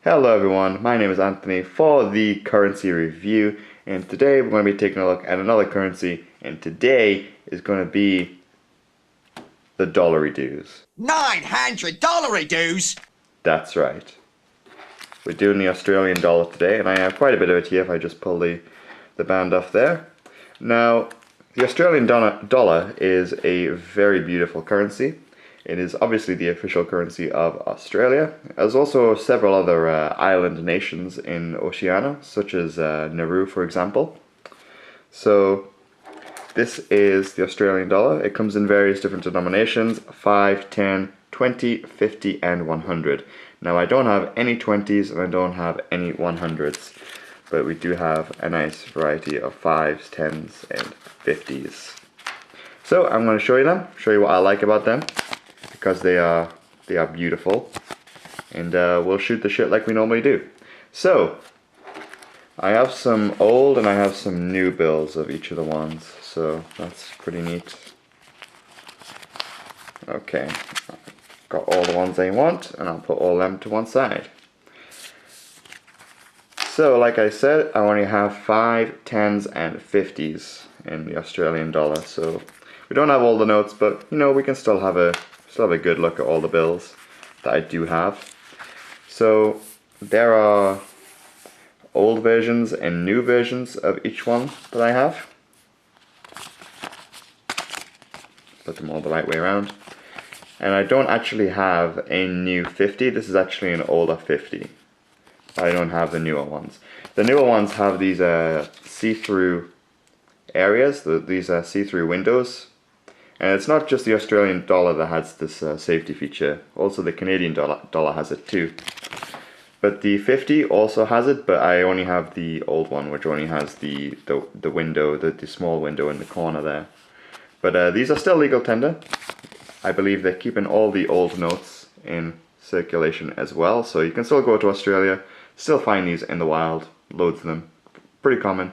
Hello everyone, my name is Anthony for the currency review, and today we're going to be taking a look at another currency, and today is going to be the Dollarydoos. 900 Dollarydoos? That's right. We're doing the Australian dollar today, and I have quite a bit of it here if I just pull the band off there. Now, the Australian dollar is a very beautiful currency. It is obviously the official currency of Australia. There's also several other island nations in Oceania, such as Nauru, for example. So this is the Australian dollar. It comes in various different denominations: 5, 10, 20, 50, and 100. Now I don't have any 20s and I don't have any 100s, but we do have a nice variety of 5s, 10s, and 50s. So I'm going to show you what I like about them, because they are beautiful, and we'll shoot the shit like we normally do. So I have some old and I have some new bills of each of the ones, so that's pretty neat. Okay, got all the ones I want, and I'll put all them to one side. So like I said, I only have 5, 10s, and 50s in the Australian dollar, so we don't have all the notes, but you know, we can still have a good look at all the bills that I do have. So there are old versions and new versions of each one that I have. Put them all the right way around. And I don't actually have a new 50, this is actually an older 50. I don't have the newer ones. The newer ones have these see-through areas, these see-through windows. And it's not just the Australian dollar that has this safety feature, also the Canadian dollar has it too. But the 50 also has it, but I only have the old one, which only has the window, the small window in the corner there. But these are still legal tender. I believe they're keeping all the old notes in circulation as well, so you can still go to Australia, still find these in the wild, loads of them, pretty common.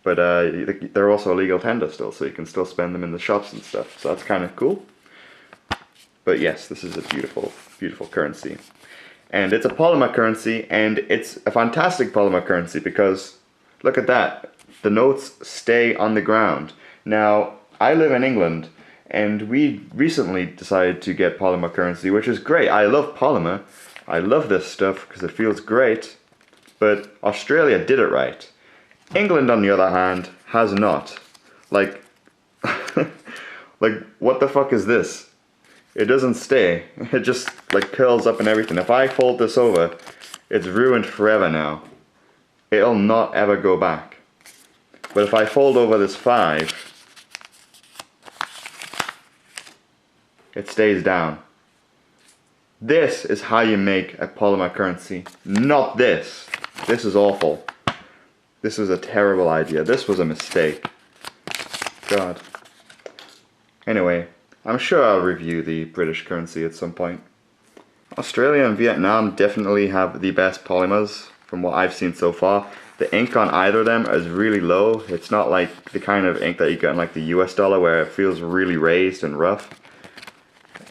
But they're also legal tender still, so you can still spend them in the shops and stuff. So that's kind of cool. But yes, this is a beautiful, beautiful currency. And it's a polymer currency, and it's a fantastic polymer currency because, look at that. The notes stay on the ground. Now, I live in England, and we recently decided to get polymer currency, which is great. I love polymer. I love this stuff because it feels great. But Australia did it right. England, on the other hand, has not. Like, like, what the fuck is this? It doesn't stay. It just, like, curls up and everything. If I fold this over, it's ruined forever now. It'll not ever go back. But if I fold over this 5, it stays down. This is how you make a polymer currency. Not this. This is awful. This was a terrible idea. This was a mistake. God. Anyway, I'm sure I'll review the British currency at some point. Australia and Vietnam definitely have the best polymers from what I've seen so far. The ink on either of them is really low. It's not like the kind of ink that you get in like the US dollar where it feels really raised and rough.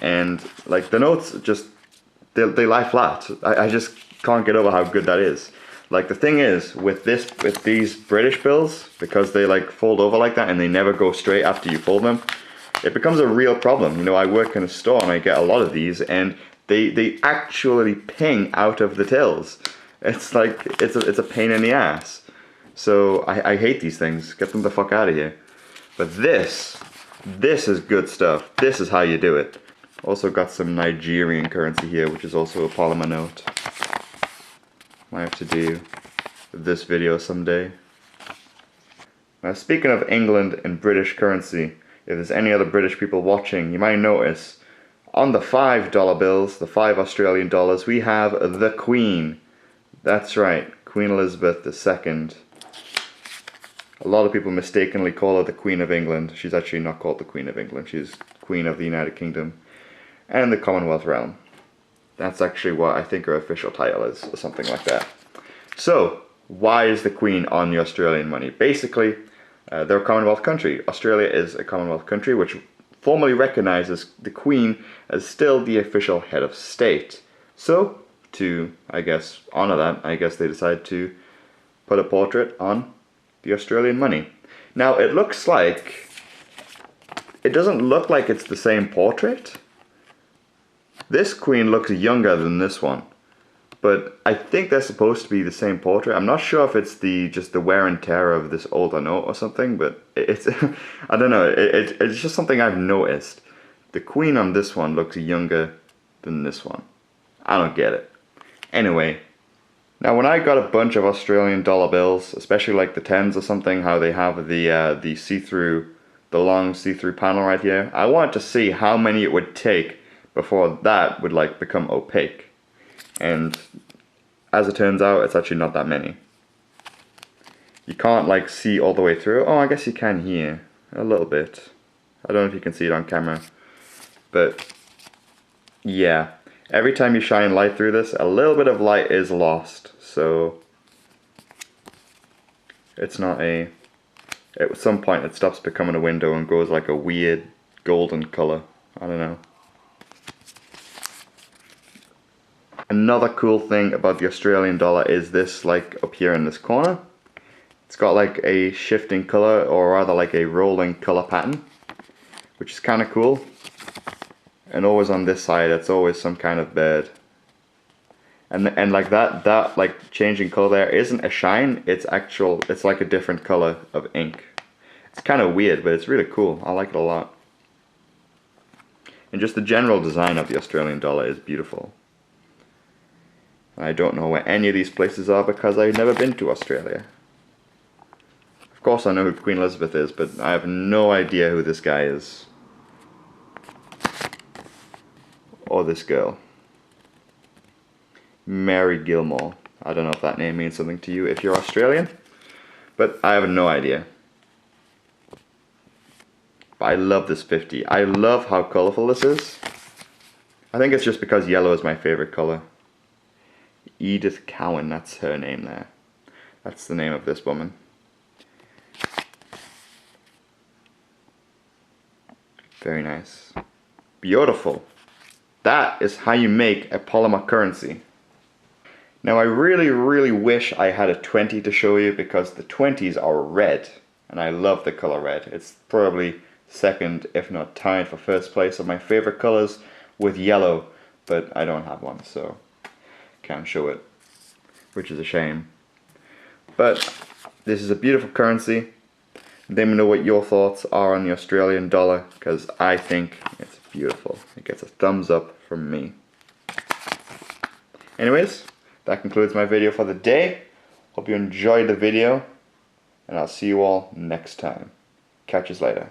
And like the notes just, they lie flat. I just can't get over how good that is. Like the thing is, with these British bills, because they like fold over like that and they never go straight after you fold them, it becomes a real problem. You know, I work in a store and I get a lot of these, and they actually ping out of the tills. It's like, it's a pain in the ass. So I hate these things. Get them the fuck out of here. But this is good stuff. This is how you do it. Also got some Nigerian currency here, which is also a polymer note. Might have to do this video someday. Now, speaking of England and British currency, if there's any other British people watching, you might notice on the $5 bills, the 5 Australian dollars, we have the Queen. That's right, Queen Elizabeth II. A lot of people mistakenly call her the Queen of England. She's actually not called the Queen of England. She's Queen of the United Kingdom and the Commonwealth realm. That's actually what I think her official title is, or something like that. So, why is the Queen on the Australian money? Basically, they're a Commonwealth country. Australia is a Commonwealth country, which formally recognizes the Queen as still the official head of state. So, to, I guess, honor that, I guess they decided to put a portrait on the Australian money. Now it looks like, it doesn't look like it's the same portrait. This queen looks younger than this one, but I think they're supposed to be the same portrait. I'm not sure if it's just the wear and tear of this older note or something, but it's I don't know, it's just something I've noticed. The queen on this one looks younger than this one. I don't get it. Anyway, now when I got a bunch of Australian dollar bills, especially like the 10s or something, how they have the see-through, the long see-through panel right here, I wanted to see how many it would take before that would like become opaque. And as it turns out, it's actually not that many. You can't like see all the way through. Oh, I guess you can here, a little bit. I don't know if you can see it on camera, but yeah. Every time you shine light through this, a little bit of light is lost, so it's not a... At some point it stops becoming a window and goes like a weird golden color. I don't know. Another cool thing about the Australian dollar is this, like up here in this corner. It's got like a shifting color, or rather like a rolling color pattern, which is kind of cool. And always on this side, it's always some kind of bird. And like that like changing color there isn't a shine, it's like a different color of ink. It's kind of weird, but it's really cool. I like it a lot. And just the general design of the Australian dollar is beautiful. I don't know where any of these places are because I've never been to Australia. Of course I know who Queen Elizabeth is, but I have no idea who this guy is. Or this girl. Mary Gilmore. I don't know if that name means something to you if you're Australian, but I have no idea. But I love this 50. I love how colorful this is. I think it's just because yellow is my favorite color. Edith Cowan, that's her name there. That's the name of this woman. Very nice. Beautiful. That is how you make a polymer currency. Now I really wish I had a 20 to show you, because the 20s are red and I love the color red. It's probably second, if not tied for first place of my favorite colors with yellow, but I don't have one, so can't show it, which is a shame. But this is a beautiful currency. Let me know what your thoughts are on the Australian dollar, because I think it's beautiful. It gets a thumbs up from me. Anyways, that concludes my video for the day. Hope you enjoyed the video, and I'll see you all next time. Catch us later.